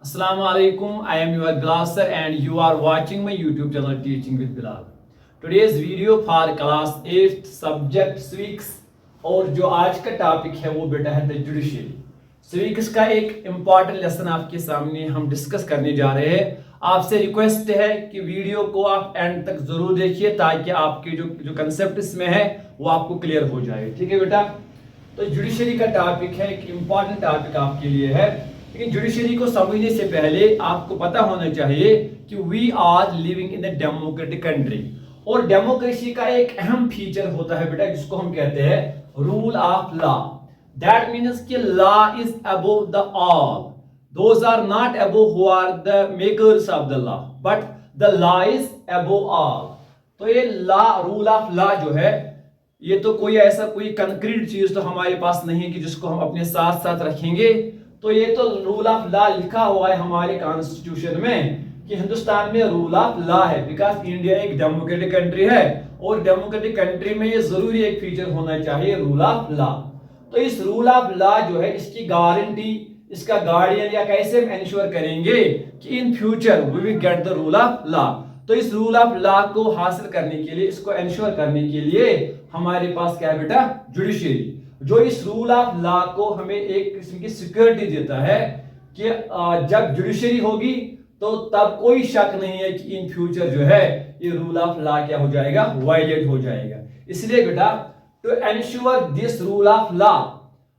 Assalamu alaikum. I am your Glasser and you are watching my YouTube channel Teaching with Bilal. Today's video for class 8 subject civics और जो आज का topic है वो बेटा है द जुडिशरी। सिविक्स का एक इम्पॉर्टेंट लेसन आपके सामने हम डिस्कस करने जा रहे हैं। आपसे रिक्वेस्ट है कि वीडियो को आप एंड तक जरूर देखिए ताकि आपके जो कंसेप्ट इसमें है वो आपको क्लियर हो जाए। ठीक है बेटा, तो जुडिशरी का टॉपिक है, एक इम्पॉर्टेंट टॉपिक आपके लिए है। लेकिन जुडिशरी को समझने से पहले आपको पता होना चाहिए कि we are living in a democratic country और डेमोक्रेसी का एक अहम फीचर होता है बेटा जिसको हम कहते हैं rule of law. That means कि law is above the all. Those are not above who are the makers of the law but the law is above all. तो ये लॉ, रूल ऑफ लॉ जो है ये तो कोई ऐसा कोई कंक्रीट चीज तो हमारे पास नहीं है कि जिसको हम अपने साथ साथ रखेंगे। तो ये तो रूल ऑफ लॉ लिखा हुआ है हमारे कॉन्स्टिट्यूशन में कि हिंदुस्तान में रूल ऑफ लॉ है, बिकॉज इंडिया एक डेमोक्रेटिक कंट्री है और डेमोक्रेटिक कंट्री में ये जरूरी एक फीचर होना चाहिए रूल ऑफ लॉ। तो इस रूल ऑफ लॉ जो है इसकी गारंटी, इसका गार्डियन या कैसे हम इंश्योर करेंगे कि in future we will get the rule of law. तो इस रूल ऑफ लॉ को हासिल करने के लिए, इसको इंश्योर करने के लिए हमारे पास क्या है बेटा, जुडिशरी, जो इस रूल ऑफ लॉ को हमें एक किस्म की सिक्योरिटी देता है कि जब जुडिशरी होगी तो तब कोई शक नहीं है कि इन फ्यूचर जो है ये रूल ऑफ लॉ क्या हो जाएगा, वायलेट हो जाएगा। इसलिए बेटा to ensure this rule of law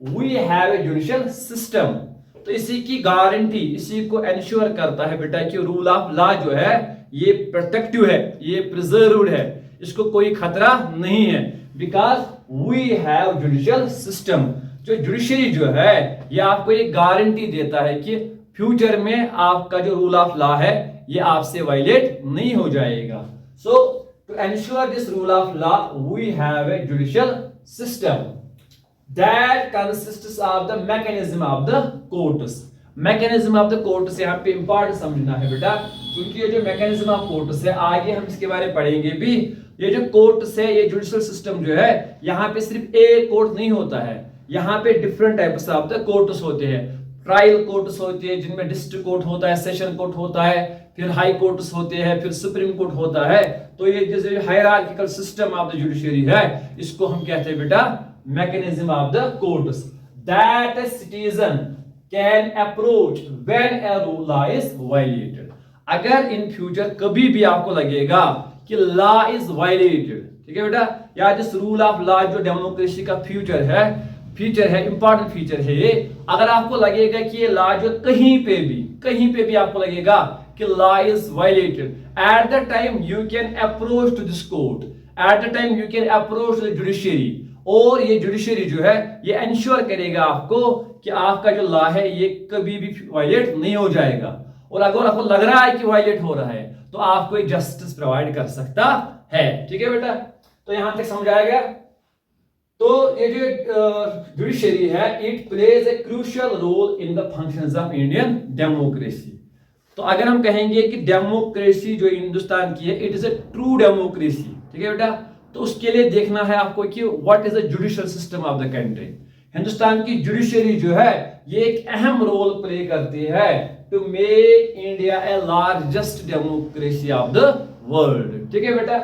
we have a judicial system. तो इसी की गारंटी, इसी को एंश्योर करता है बेटा कि रूल ऑफ लॉ जो है ये प्रोटेक्टिव है, ये प्रिजर्व्ड है, इसको कोई खतरा नहीं है, because we have judicial system. जो जुडिशरी जो है ये आपको एक गारंटी देता है कि फ्यूचर में आपका जो रूल ऑफ लॉ है ये आपसे वायलेट नहीं हो जाएगा। So to ensure this rule of law we have a judicial system that consists of the mechanism of the courts. Mechanism of the courts यहाँ पे इंपॉर्टेंट समझना है बेटा, क्योंकि ये जो मैकेनिज्म ऑफ कोर्ट्स है आगे हम इसके बारे में पढ़ेंगे भी। ये जो कोर्ट्स है, ये जुडिशियल सिस्टम जो है, यहाँ पे सिर्फ एक कोर्ट नहीं होता है, यहाँ पे different types of the courts होते हैं। ट्रायल कोर्ट्स होते हैं जिनमें डिस्ट्रिक्ट कोर्ट होता है, सेशन कोर्ट होता है, फिर हाई कोर्ट्स होते हैं, फिर सुप्रीम कोर्ट होता है। तो ये जो hierarchical system of the judiciary है इसको हम कहते हैं बेटा mechanism of the courts that a citizen can approach when a law is violated. अगर इन फ्यूचर कभी भी आपको लगेगा कि लॉ इज वायलेटेड, ठीक है बेटा, या दिस रूल ऑफ लॉ जो डेमोक्रेसी का फीचर है, इंपॉर्टेंट फीचर है ये। अगर आपको लगेगा कि ये लॉ जो कहीं पे भी आपको लगेगा कि law is violated, at the time you can approach to this court, at the time you can approach the judiciary, और ये जुडिशरी जो है ये इंश्योर करेगा आपको कि आपका जो लॉ है ये कभी भी वायलेट नहीं हो जाएगा। और अगर आपको लग रहा है कि वायलेट हो रहा है तो आपको एक जस्टिस प्रोवाइड कर सकता है। ठीक है बेटा, तो यहां तक समझ आ गया। तो ये जो जुडिशरी है it plays a crucial role in the functions of Indian democracy. तो अगर हम कहेंगे कि डेमोक्रेसी जो हिंदुस्तान की है it is a true democracy, ठीक है बेटा, तो उसके लिए देखना है आपको कि what is the judicial system of the country. Hindustan की जुडिशरी जो है ये एक अहम रोल प्ले करती है to make India a largest democracy of the world. ठीक है बेटा,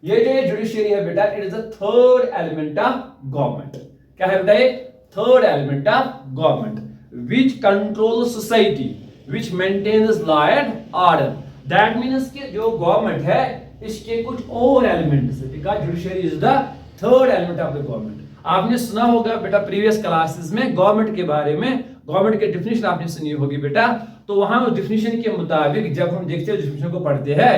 ये जो जुडिशरी है बेटा it is the third element of government. क्या है बेटा, ये third element of government which control society, which maintains law and order. That means कि जो गवर्नमेंट है इसके कुछ और एलिमेंट्स है, because judiciary is the third element of the government. आपने सुना होगा बेटा प्रीवियस क्लासेस में गवर्नमेंट के बारे में, गवर्नमेंट के डिफिनेशन आपने सुनी होगी बेटा। तो वहां डिफिनेशन के मुताबिक जब हम देखते हैं डिफिनेशन को पढ़ते हैं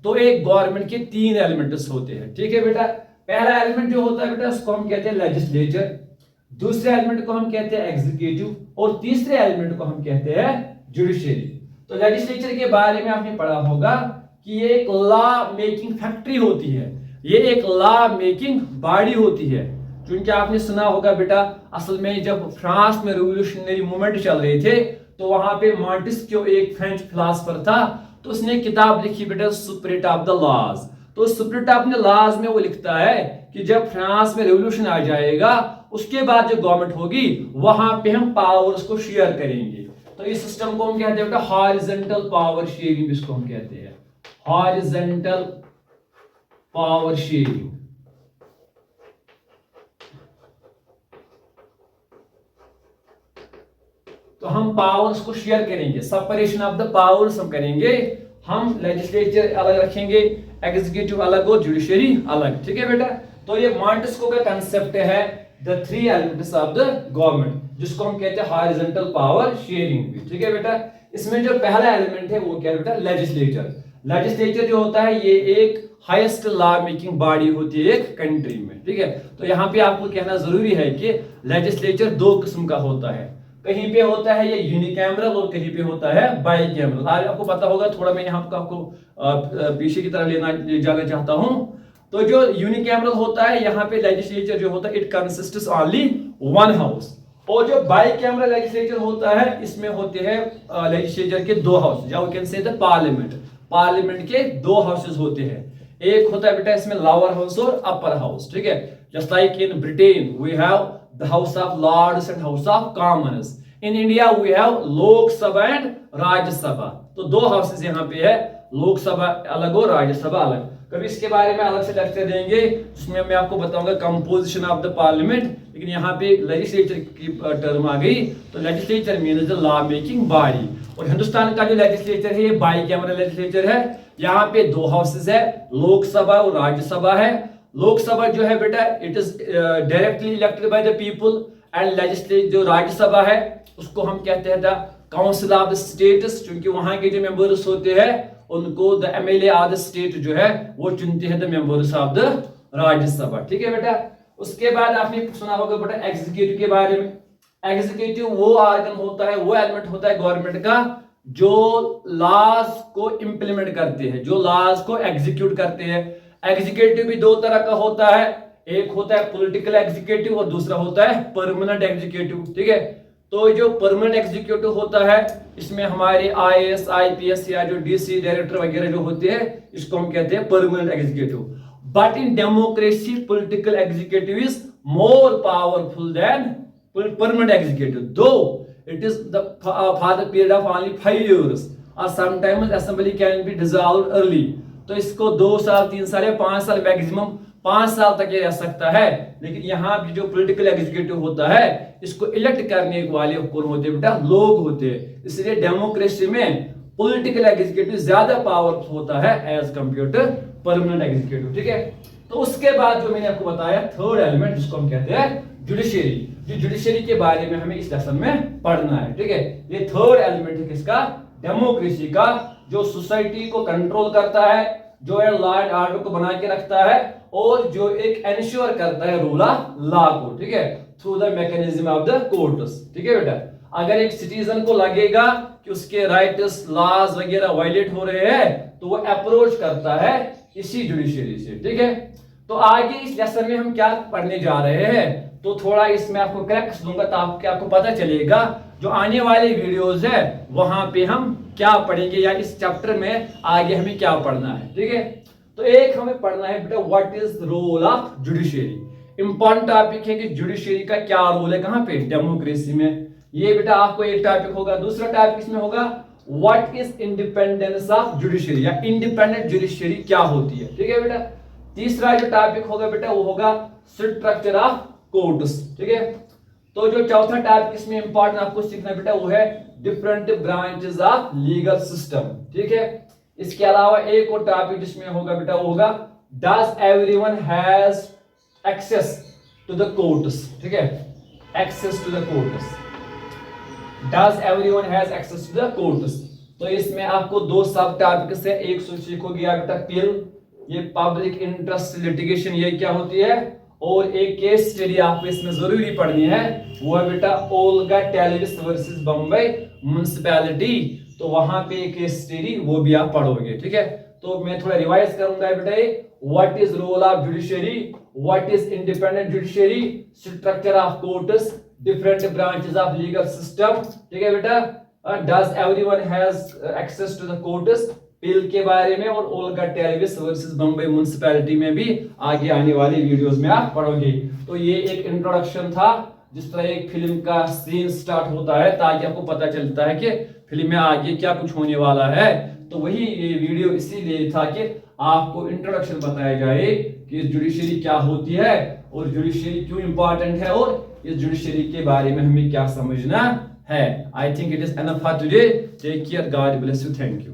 तो एक गवर्नमेंट के तीन एलिमेंट्स होते हैं। ठीक है बेटा, पहला एलिमेंट जो होता है बेटा उसको हम कहते हैं लेजिस्लेचर, दूसरे एलिमेंट को हम कहते हैं एग्जीक्यूटिव, और तीसरे एलिमेंट को हम कहते हैं जुडिशरी। तो लेजिस्लेचर के बारे में आपने पढ़ा होगा कि ये एक लॉ मेकिंग फैक्ट्री होती है, ये एक लॉ मेकिंग बॉडी होती है। क्योंकि आपने सुना होगा बेटा असल में जब फ्रांस में रिवॉल्यूशनरी मूवमेंट चल रहे थे तो वहां पे मॉन्टेस्क्यू एक फ्रेंच फिलोसोफर था, तो उसने किताब लिखी बेटा स्पिरिट ऑफ द लॉज। तो स्पिरिट ऑफ द लॉज में वो लिखता है कि जब फ्रांस में रिवॉल्यूशन आ जाएगा उसके बाद जो गवर्नमेंट होगी वहां पे हम पावर्स को शेयर करेंगे। तो इस सिस्टम को हम कहते हैं बेटा हॉरिजॉन्टल पावर शेयरिंग, इसको हम कहते हैं हॉरिजॉन्टल पावर शेयरिंग। तो हम पावर्स को शेयर करेंगे, सेपरेशन ऑफ द पावर्स हम करेंगे, हम लेजिस्लेचर अलग रखेंगे, एग्जीक्यूटिव अलग और जुडिशरी अलग, ठीक है बेटा। तो ये मॉन्टेस्क्यू का कंसेप्ट है the three elements of the government, जिसको हम कहते हैं हॉरिजॉन्टल पावर शेयरिंग भी, ठीक है बेटा। इसमें जो पहला एलिमेंट है वो क्या है बेटा, लेजिस्लेचर। लेजिस्लेचर जो होता है ये एक हाईएस्ट लॉ मेकिंग बॉडी होती है एक कंट्री में, ठीक है। तो यहाँ पे आपको कहना जरूरी है कि लेजिस्लेचर दो किस्म का होता है, कहीं पे होता है ये यूनिकैमरल और कहीं पे होता है बाइकैमरल। आज आपको पता होगा, थोड़ा मैं यहाँ आपको पीछे की तरफ ले जाना चाहता हूँ। तो जो यूनिकैमरल होता है यहाँ पे लेजिस्लेचर जो होता है it consists only one house, और जो बाइकैमरल लेजिस्लेचर होता है इसमें होते हैं लेजिस्लेचर के दो हाउस, या we can say the parliament. Parliament के दो हाउसेस होते हैं, एक होता है बेटा इसमें लोअर हाउस और अपर हाउस, ठीक है। Just like in Britain we have the House of Lords and House of Commons. In India we have Lok Sabha and Rajya Sabha. तो दो हाउसेस यहाँ पे है, लोक सभा अलग और राज्य सभा अलग। कभी इसके बारे में अलग से लेक्चर देंगे जिसमें मैं आपको बताऊंगा कंपोजिशन ऑफ द पार्लियामेंट। लेकिन यहाँ पे लेजिस्लेचर की टर्म आ गई, तो legislature means the law making body. और हिंदुस्तान का जो लेजिस्लेचर है ये बाइकैमरल लेजिस्लेचर है। यहाँ पे दो हाउसेस है, लोकसभा और राज्यसभा है। लोकसभा जो है बेटा it is directly elected by the people, and legislature जो राज्यसभा है उसको हम कहते हैं the council of the states, क्योंकि वहां के जो मेंबर्स होते हैं उनको the MLA of the state जो है वो चुनते हैं the members of the Rajya Sabha, ठीक है बेटा। उसके बाद आपने सुना होगा बेटा एग्जीक्यूटिव के बारे में। एग्जीक्यूटिव वो ऑर्गन होता है, वो एलिमेंट होता है गवर्नमेंट का जो लॉज को इंप्लीमेंट करते हैं, जो लॉज को एग्जीक्यूट करते हैं। एग्जीक्यूटिव भी दो तरह का होता है, एक होता है पॉलिटिकल एग्जीक्यूटिव और दूसरा होता है परमानेंट एग्जीक्यूटिव, ठीक है। तो जो परमानेंट एग्जीक्यूटिव होता है इसमें हमारे आईएएस आईपीएस या जो डीसी डायरेक्टर वगैरह जो होते हैं इसको हम कहते हैं permanent executive. But in democracy political executive is more powerful than permanent executive, दो it is the for the period of only 5 years or sometimes assembly can be dissolved early। तो इसको 2 साल 3 साल या 5 साल मैक्सिमम 5 साल तक ये रह सकता है। लेकिन यहाँ भी जो पॉलिटिकल एग्जीक्यूटिव होता है इसको इलेक्ट करने वाले कौन होते हैं बेटा, लोग होते हैं। इसलिए डेमोक्रेसी में पॉलिटिकल एग्जीक्यूटिव ज्यादा पावरफुल होता है as compare to permanent executive, ठीक है। तो उसके बाद जो मैंने आपको बताया थर्ड एलिमेंट जिसको हम कहते हैं जुडिशरी, जो जुडिशरी के बारे में हमें इस लेसन में पढ़ना है, ठीक है। ये थर्ड एलिमेंट है किसका, डेमोक्रेसी का, जो सोसाइटी को कंट्रोल करता है, जो है लॉ एंड ऑर्डर को बना के रखता है और जो एक एंश्योर करता है रूल ऑफ लॉ को, ठीक है, through the mechanism of the courts, ठीक है बेटा। अगर एक सिटीजन को लगेगा कि उसके राइट्स लॉज वगैरह वायलेट हो रहे हैं तो वो अप्रोच करता है इसी जुडिशरी से, ठीक है। तो आगे इस लेसन में हम क्या पढ़ने जा रहे हैं, तो थोड़ा इसमें आपको क्रैक्स दूंगा ताकि आपको पता चलेगा जो आने वाले वीडियोस है वहां पे हम क्या पढ़ेंगे या इस चैप्टर में आगे हमें क्या पढ़ना है, ठीक है। तो एक हमें पढ़ना है बेटा what is role of judiciary. Important topic है कि जुडिशरी का क्या रोल है कहां पे, डेमोक्रेसी में। ये बेटा आपको एक टॉपिक होगा। दूसरा टॉपिक इसमें होगा what is independence of judiciary, या इंडिपेंडेंट जुडिशरी क्या होती है, ठीक है बेटा। तीसरा जो टॉपिक होगा बेटा वो होगा स्ट्रक्चर ऑफ कोर्ट्स, ठीक है। तो जो चौथा टॉपिक इसमें इंपॉर्टेंट आपको सीखना बेटा वो है different branches of legal system, ठीक है। इसके अलावा एक और टॉपिक जिसमें होगा बेटा वो होगा does everyone has access to the courts, ठीक है, access to the courts, does everyone has access to the courts. तो इसमें आपको दो सब टॉपिक से एक सीखोगे बेटा पिल, ये पब्लिक इंटरेस्ट लिटिगेशन ये क्या होती है, और एक केस स्टडी आपको इसमें जरूरी पढ़नी है वो है बेटा Olga Tellis versus Bombay municipality. तो वहां पे एक केस स्टडी वो भी आप पढ़ोगे, ठीक है। तो मैं थोड़ा रिवाइज करूंगा बेटा ये what is role of judiciary, what is independent judiciary, structure of courts, different branches of legal system, ठीक है बेटा, does everyone has access to the courts, PIL के बारे में, और ओल्गा टेलविस वर्सेस बम्बई म्युनिसिपैलिटी में भी आगे आने वाली वीडियोस में आप पढ़ोगे। तो ये एक इंट्रोडक्शन था जिस तरह एक फिल्म का सीन स्टार्ट होता है ताकि आपको पता चलता है कि फिल्म में आगे क्या कुछ होने वाला है। तो वही ये वीडियो इसीलिए था कि आपको इंट्रोडक्शन बताया जाए कि जुडिशरी क्या होती है और जुडिशरी क्यों इंपॉर्टेंट है और इस जुडिशरी के बारे में हमें क्या समझना है। I think it is enough for today. Take care, God bless you, thank you.